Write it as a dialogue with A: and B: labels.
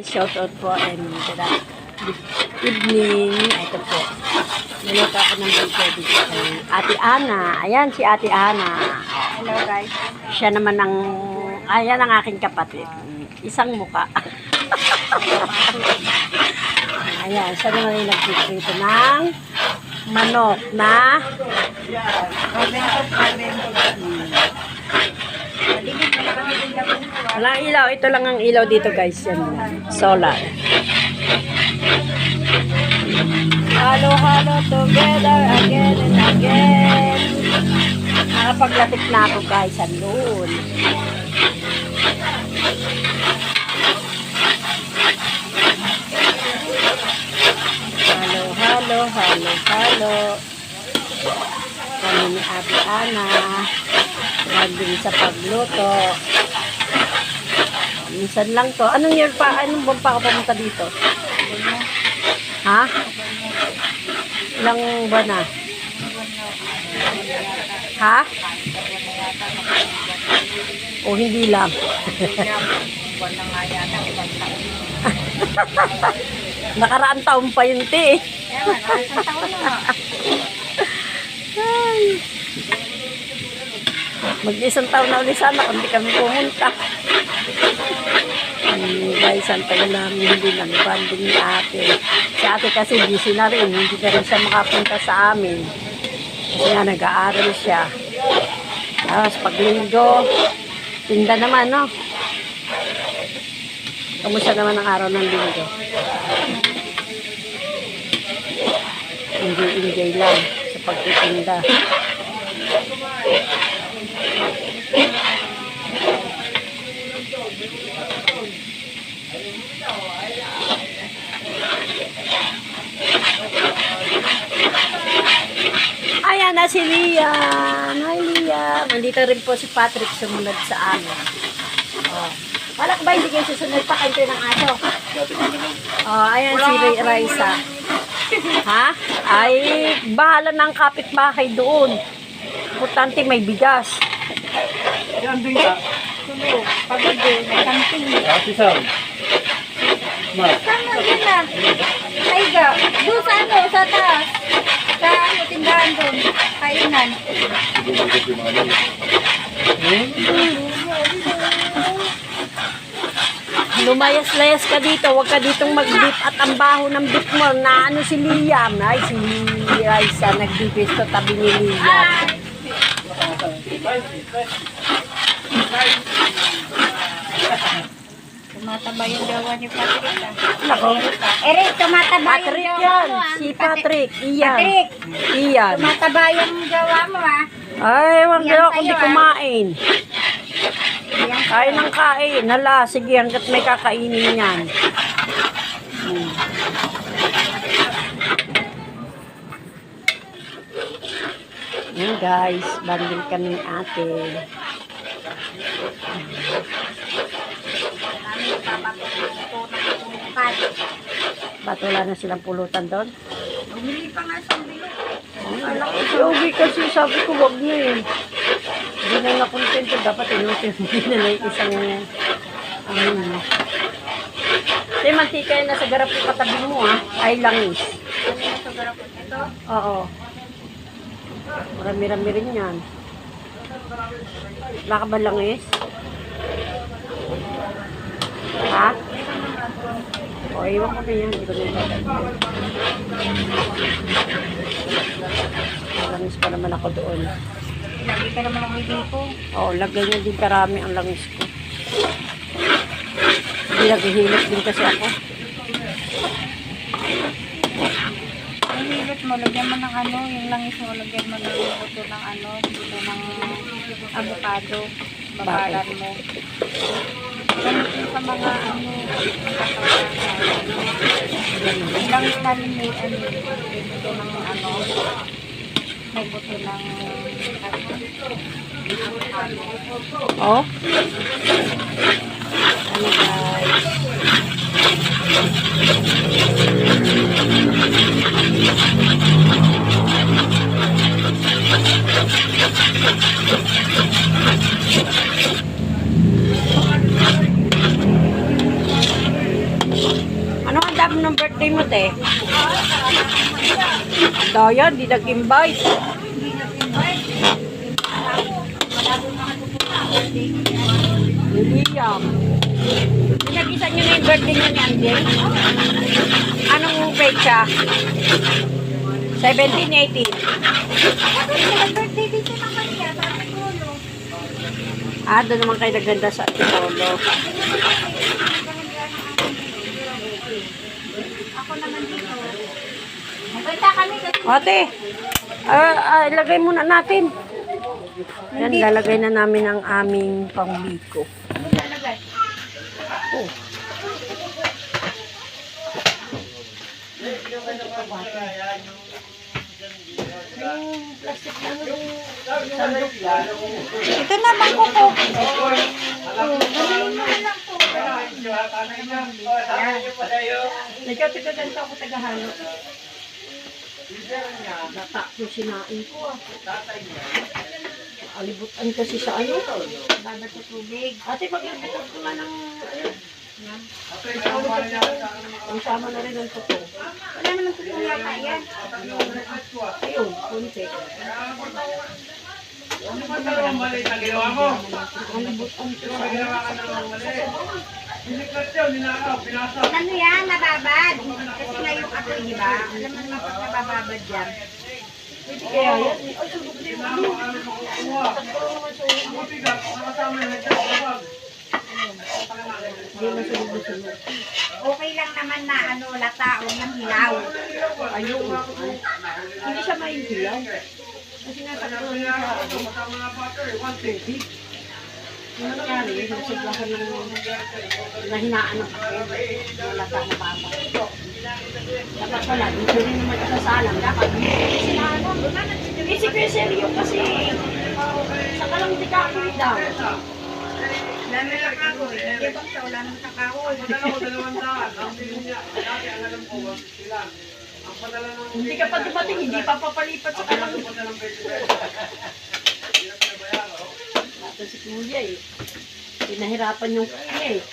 A: Shout out po and good evening. Ito po. Naluto ako ng video dito kay Ate Ana. Ayan si Ate Ana.
B: Hello guys.
A: Siya naman ayan ang aking kapatid. Isang muka. Ayan, siya naman yung nagpiprito ng manok na walang ilaw. Ito lang ang ilaw dito guys. Yan lang. Solar. Halo-halo together again and again. Nakapaglatik na ako guys. Andun. Halo. Kami ni Ate Ana. Naging sa pagluto. Minsan lang to. Anong year pa? Anong buwan pa ako pumunta dito? Ha? Ilang buwan na? Ha? O hindi lang? Nakaraang taon pa yun, te. Mag-isang taon na ulit sana kung di kami pumunta. Guys, ang tagal namin hindi nag-banding ni ate. Si ate kasi busy na rin. Hindi na rin siya makapunta sa amin. Kasi nga nag-aaral siya. Tapos pag linggo, tinda naman, no? Kamusta naman ang araw ng linggo? Enjoy lang sa pagtitinda. Ayan na si Liam. Hi Liam. Nandito rin po si Patrick sumunod sa amin. Oh. Malak ba hindi kayo susunod pa kayo ng aso? Oh, ayan si Raisa. Ha? Ay, bahala ng kapitbahay doon. Importante may bigas.
B: Yan din ka. Sulo. Pagod may camping.
C: Ate Sam.
B: Sama din na. Ay ga. Doon sa sa taas. Sa tindahan doon. Kainan.
A: Lumayas-layas ka dito. Huwag ka ditong mag-dip at ang baho ng dip mo na ano si Liam. Ay, si Raisa nag-dipis to tabi ni Liam.
B: Tumataba yung gawa ni Patrick.
A: Nako.
B: Eric, tumataba yung
A: Patrick
B: gawa
A: yan.
B: mo
A: Si Patrick. Iyan.
B: Patrick,
A: Iyan.
B: tumataba yung gawa mo
A: Ay, wag
B: Yan
A: daw akong
B: sa'yo,
A: di kumain. Kain ng kain. Hala, sige, hanggat may kakainin yan. Yan guys, banding kami ni ate. Ba't wala na silang pulutan doon?
B: Bumili pa nga sa bilo.
A: Yogi kasi sabi ko wag na eh. Hindi na nakontento. Dapat inutin na lang isang Kasi mantika yan nasa garap yung katabi mo ay langis.
B: Ano yung sa garapon ito?
A: Oo. Marami-rami rin yan. Wala ka ba langis? Ha? O, iwan ko na yan. Hindi ko na yan. Langis pa naman ako doon.
B: Lagi ka naman ang hindi ko.
A: Oo, lagay niya din karami ang langis ko. Hindi naghihilot din kasi ako.
B: Ang hilot mo, lagyan mo ng ano, yung langis mo, lagyan mo ng buto ng ano, buto ng avocado. Babalan mo. Ganun din sa mga ano, yung langis namin may ano, may buto ng ano, may buto ng avocado.
A: Oh? Ano guys? handa mo ng birthday mo, te? Daya, di nag-invite. William. Pinag-isa nyo na yung birthday nyo ni Andy? Anong pecha? 17, 18.
B: Birthday dito naman niya, sabi ko, no?
A: Ah, doon naman kayo naganda sa Antipolo.
B: Ako naman dito. Maganda kami kasi
A: Ate, ilagay muna natin. Yan, lalagay na namin ang aming pangbiko.
B: nilalagay.
A: Oh. Yung plastic lang yung sandok lang.
B: Ito naman ko po. Galing mo na lang po.
A: Nagkatigaganto ako tagahalo. Bata ko sinain ko ah. Alibutan kasi sa ano.
B: Babad sa tubig.
A: Ate, mag-ibitan ko nga ng ang sama na rin ang totoo.
B: Wala naman po yata yan.
A: Ayun, kunti.
C: Ano ba talagang mali na ginawa mo?
A: Alibutan ko.
C: May ginawa ka naman mali. Iniklat yun, ninakaw, pinasa.
B: Ano yan? Nababad. Kasi nga yung apoy, di ba? Alam mo naman pag nabababad yan.
A: Pwede kaya yan. Ay, sulog din mo.
C: Ano ang kukuha? Ang mabigat, nakasama yung nagkakabag.
A: Hindi na sulog.
B: Okay lang naman na ano, lataon ng hilaw.
A: Ayun. Hindi siya mahindilaw. Kasi nasa ko niya sa ano.
C: Kasama na butter, 150.
A: Yung nangyari, yung sublakan ng nahinaan ng kape. Wala sa mababa. Dapat pala, dito rin naman kasasalang. Dapat sinalang. Isip yung seryo kasi sa kalang kahoy daw.
B: Wala na lang ako. Hindi ba siya wala nang kakahoy?
C: Padala ko 200. Ang bilhin niya, dati ang alam ko, 150 lang. Ang padala ng...
A: Hindi ka pa dumating, hindi pa papalipat sa kalang.
C: Ang padala ng 20 pesos. Hirap na bayaran, oh.
A: Ito si Kuya eh. Pinahirapan yung kuya eh.